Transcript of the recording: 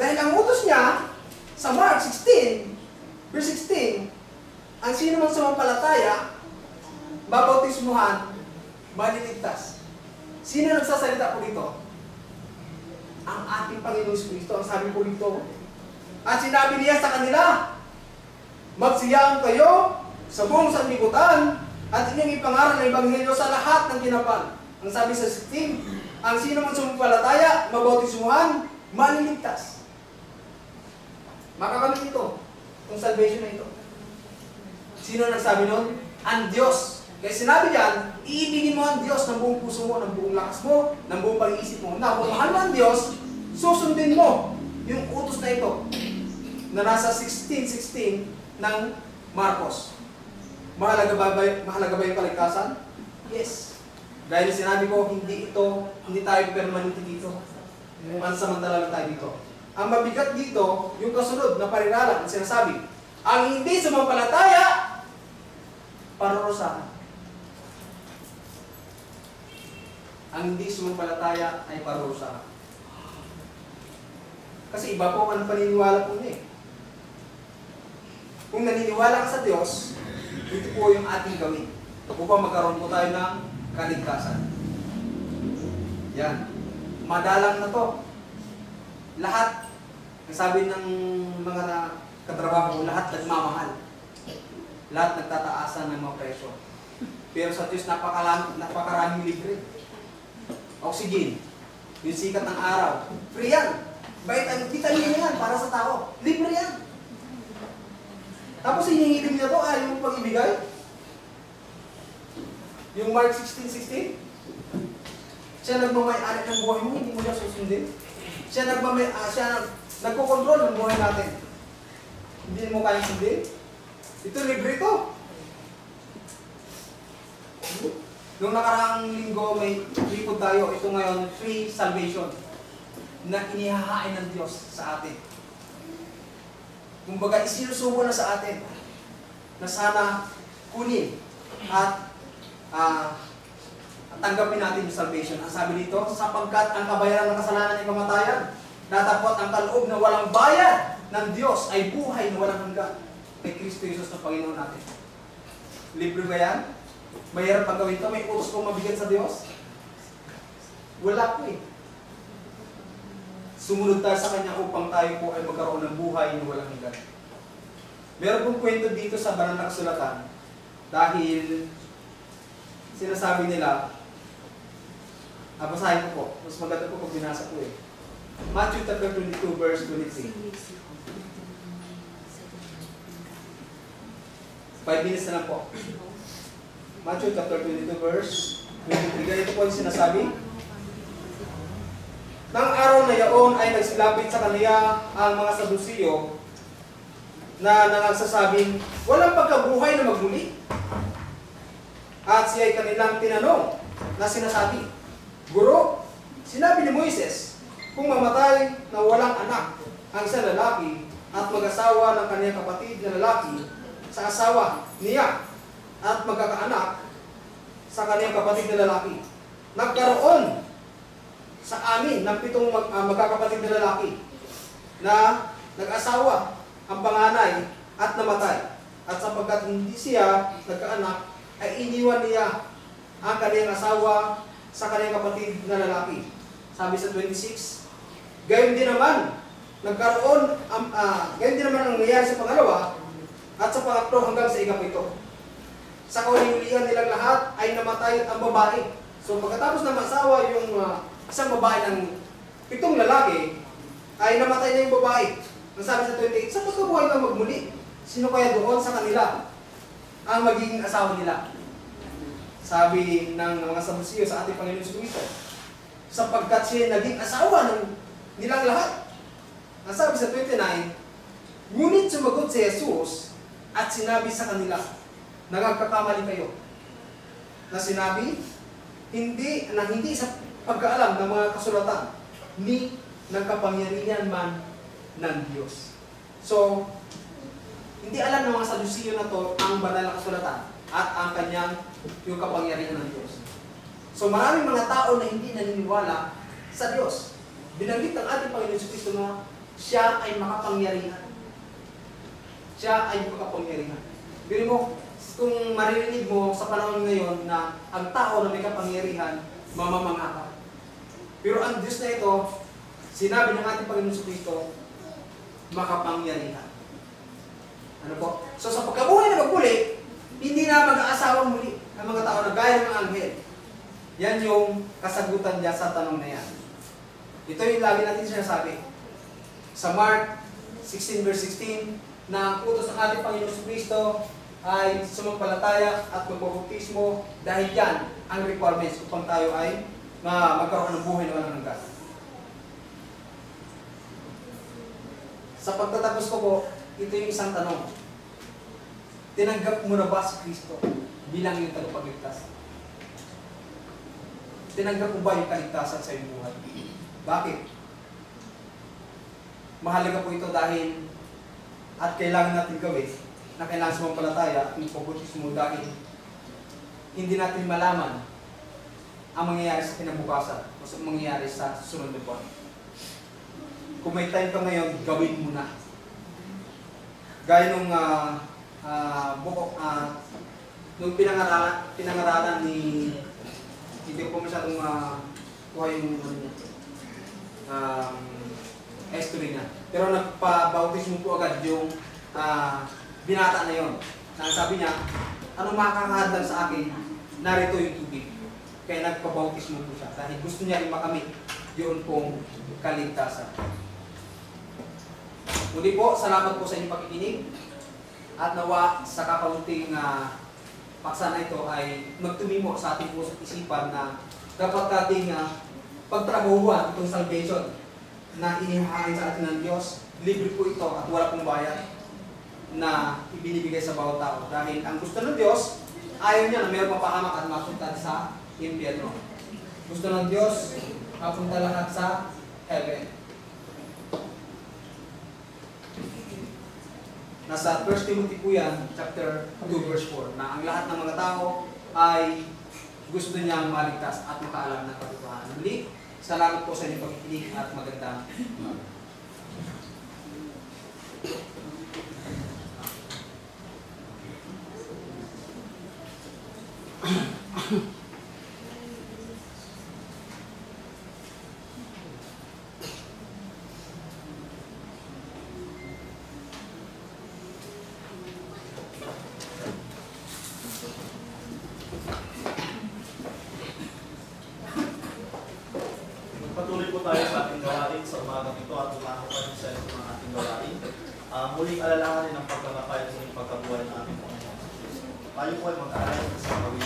Dahil ang utos niya, sa Mark 16, verse 16, ang sino mang sumampalataya, babautismuhan, maliligtas. Sino nagsasalita po dito? Ang ating Panginoon Kristo, ang sabi po dito. At sinabi niya sa kanila, magsiyang kayo sa buong sanlibutan at inyong ipangaral ng Ebanghelyo sa lahat ng kinapan. Ang sabi sa 16, ang sino mang sumampalataya, mabautismuhan, maliligtas. Makakamit ito, itong salvation na ito. Sino nagsabi nun? Ang Diyos. Kaya sinabi diyan, iibigin mo ang Diyos ng buong puso mo, ng buong lakas mo, ng buong pag-iisip mo. Na kung mahal mo ang Diyos, susundin mo yung utos na ito na nasa 16:16 ng Marcos. Mahalaga ba yung kaligtasan? Yes. Dahil sinabi ko, hindi tayo permanente dito. Pansamantala lang tayo dito. Ang mabigat dito, yung kasunod na parirala na sinasabi, ang hindi sumampalataya, parurusahan. Ang hindi sumampalataya ay parurusahan. Kasi iba po ang paniniwala po niya eh. Kung naniniwala ka sa Diyos, ito po yung ating gawin. Upang magkaroon po tayo ng kaligtasan. Yan. Madalang na to. Lahat, sabi ng mga katrabaho, lahat nagmamahal. Lahat nagtataasan ng mga presyo. Pero sa Diyos, napakaraming libre. Oxygen, yung sikat ng araw, free yan. Vitamin yan para sa tao. Libre yan. Tapos hinihiling niya to, ayaw mo pag-ibigay. Yung Mark 16:16, siya nagmamay-ari ng buhay mo, hindi mo siya susundin. Siya nagkokontrol ng buhay natin. Hindi mo kayang sundin. Ito, libre ito. Noong nakaraang linggo, may lipod tayo. Ito ngayon, free salvation na inihahain ng Diyos sa atin. Kumbaga, isinusubo na sa atin na sana kunin at tanggapin natin yung salvation. Ang sabi dito, sapagkat ang kabayaran ng kasalanan ay kamatayan, datapot ang kaloob na walang bayad ng Diyos ay buhay na walang hanggan kay Kristo Jesus na Panginoon natin. Libre ba yan? Mahirap pag gawin ito? May utos kong mabigyan sa Diyos? Wala po eh. Sumunod tayo sa Kanya upang tayo po ay magkaroon ng buhay na walang hanggan. Meron pong kwento dito sa Banal na Kasulatan dahil sinasabi nila, basahin ko po. Mas maganda po pag binasa ko eh. Matthew 22 verse 23. 5 minutes na lang po. Matthew 22 verse 23. Ganito po yung sinasabi. Nang araw na yaon ay nagsilapit sa kaniya ang mga Sadusiyo na nagsasabing walang pagkabuhay na magmuli. At siya ay kanilang tinanong na sinasabi, Guro, sinabi ni Moises, kung mamatay na walang anak ang isang lalaki at mag-asawa ng kaniyang kapatid na lalaki sa asawa niya at magkakaanak sa kaniyang kapatid na lalaki, nagkaroon sa amin ng 7 magkakapatid na lalaki na nag-asawa ang panganay at namatay. At sapagkat hindi siya nagkaanak, ay iniwan niya ang kaniyang asawa sa kaniyang kapatid na lalaki. Sabi sa 26, gayon din naman ang nangyayari sa pangalawa at sa pangatlo hanggang sa ikapito. Sa kahulihan nilang lahat ay namatay ang babae. So pagkatapos na masawa yung isang babae ng 7 lalaki, ay namatay na yung babae. Ang sabi sa 28, sa pagkabuhay kang magmuli, sino kaya doon sa kanila ang magiging asawa nila? Sabi ng mga Sadusiyo sa ating Panginoon Jesucristo, sapagkat siya naging asawa ng nilang lahat. Ang sabi sa 29, ngunit sumagot si Jesus at sinabi sa kanila, nagkakamali kayo. Na sinabi, hindi sa pagkaalam ng mga kasulatan, ni nagkapangyarihan man ng Diyos. So, hindi alam ng mga Sadusiyo na to ang banal na kasulatan at ang kanyang yung kapangyarihan ng Diyos. So, maraming mga tao na hindi naniniwala sa Diyos. Binanggit ng ating Panginoon Jesucristo na siya ay makapangyarihan. Siya ay makapangyarihan. Biro mo, kung maririnig mo sa panahon ngayon na ang tao na may kapangyarihan, mamamanga ka. Pero ang Diyos na ito, sinabi ng ating Panginoon Kristo, makapangyarihan. Ano po? So sa pagkabuhay na magmuli, hindi na mag-aasawang muli ang mga tao na gaya ng anghel. Yan yung kasagutan niya sa tanong na yan. Ito yung lagi natin sinasabi. Sa Mark 16 verse 16, na ang utos ng ating Panginoon Kristo ay sumampalataya at magbabautismo dahil yan ang requirements upang tayo ay magkaroon ng buhay na walang hanggan. Sa pagtatapos ko po, ito yung isang tanong. Tinanggap mo na ba si Kristo bilang yung tagapagligtas? Tinanggap mo ba yung kaligtasan sa iyong buhay? Bakit? Mahalaga po ito dahil at kailangan natin gawin na kailangan sumampalataya at magpabautismo dahil hindi natin malaman ang mangyayari sa kinabukasan o sa mangyayari sa susunod na buwan. Kung may time ka ngayon, gawin mo na. Gaya nung nung pinangaralan ni hindi ko masyadong kuha yung history niya. Pero nagpa-bautismo po agad yung binata na yon. Sabi niya, ano makakahadlang sa akin? Narito yung tubig. Kaya nagpa-bautismo po siya. Dahil gusto niya rin makamit yun pong kaligtasan. Muli po, salamat po sa inyong pakikinig. At nawa sa kapaunting paksa na ito ay magtumimo sa ating puso at isipan na dapat nating pagtrabahuan itong salvation na inihahain sa atin ng Diyos. Libre po ito at wala pong bayad na ibinibigay sa bawat tao. Dahil ang gusto ng Diyos, ayaw niya na mayroong mapahamak at mapunta sa impyerno. Gusto ng Diyos, mapunta lahat sa heaven. Nasa 1 Timothy po yan, chapter 2, verse 4, na ang lahat ng mga tao ay gusto niyang maligtas at makaalam ng katotohanan. Muli, salamat po sa inyong pagkikinig at magandang Patuloy po tayo sa ating gawain sa umagang ito at umako pa rin sa ito ng ating gawain. Muling alalahanin ang pagkakapayat sa pagkabuhay ng ating Panginoon. Tayo po ay mag-aalay sa kawin.